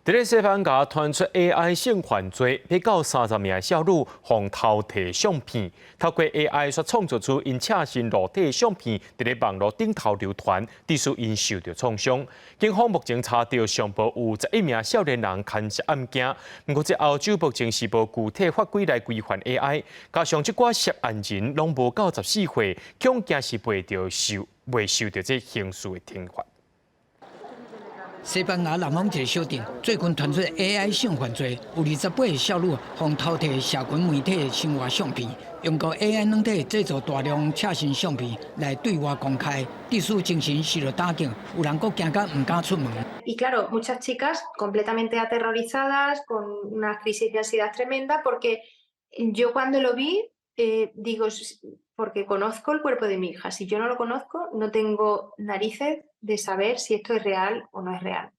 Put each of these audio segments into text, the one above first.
伫咧西班牙传出 AI 性犯罪，被告30名少女互偷摕相片，透过 AI 所创造出因赤身裸体相片，伫咧网络顶头流传，致使因受到创伤。警方目前查到上报有11名少年人牵涉案件，不过这澳洲目前是无具体法规来规范 AI， 加上这寡涉案人拢无到14岁，恐惊是未受到这刑事的惩罚。 西班牙南方一个小镇最近传出 AI 性犯罪，有28个少女互偷摕社群媒体的生活相片，用过 AI 软体制作大量赤身相片来对外公开，致使精神受到打击，有人佫惊到唔敢出门。Y claro, muchas chicas completamente aterrorizadas, con una crisis de ansiedad tremenda, porque yo cuando lo vi, digo, porque conozco el cuerpo de mi hija, si yo no lo conozco, no tengo narices de saber si esto es real o no es real.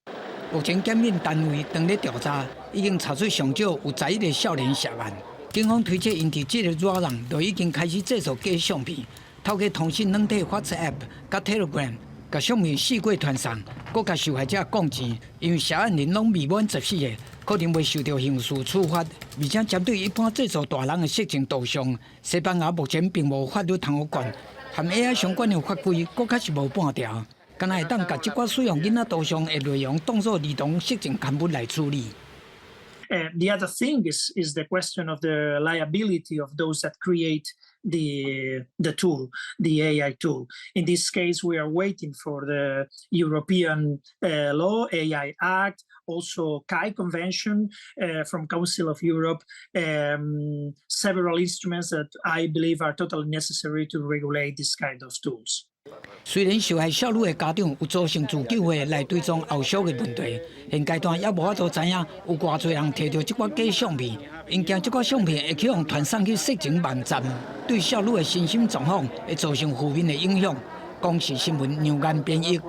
目前检验单位正在调查，已经查出上少有11个少年涉案。警方推测，因伫这个热人就已经开始制作假相片，透过通讯软体 WhatsApp 甲 Telegram， 甲相片四过传送，佮甲受害者讲钱。因为涉案人拢未满14个，可能未受到刑事处罚。而且针对一般制作大人的色情图像，西班牙目前并无法律通有管，和 AI 相关的法规佫较是无半条。 敢若会当把即寡使用囡仔图像的内容当作儿童色情刊物来处理。The other thing is the question of the liability of those that create the tool, the AI tool. In this case, we are waiting for the European law, AI Act, also CAI Convention from Council of Europe, several instruments that I believe are totally necessary to regulate this kind of tools. 虽然受害少女的家长有组成自救会来对踪后续的问题，现阶段也无法度知影有偌侪人摕到即寡假相片，因惊即寡相片会去互传送去色情网站，对少女的身心状况会造成负面的影响。公视新闻杨岩编译。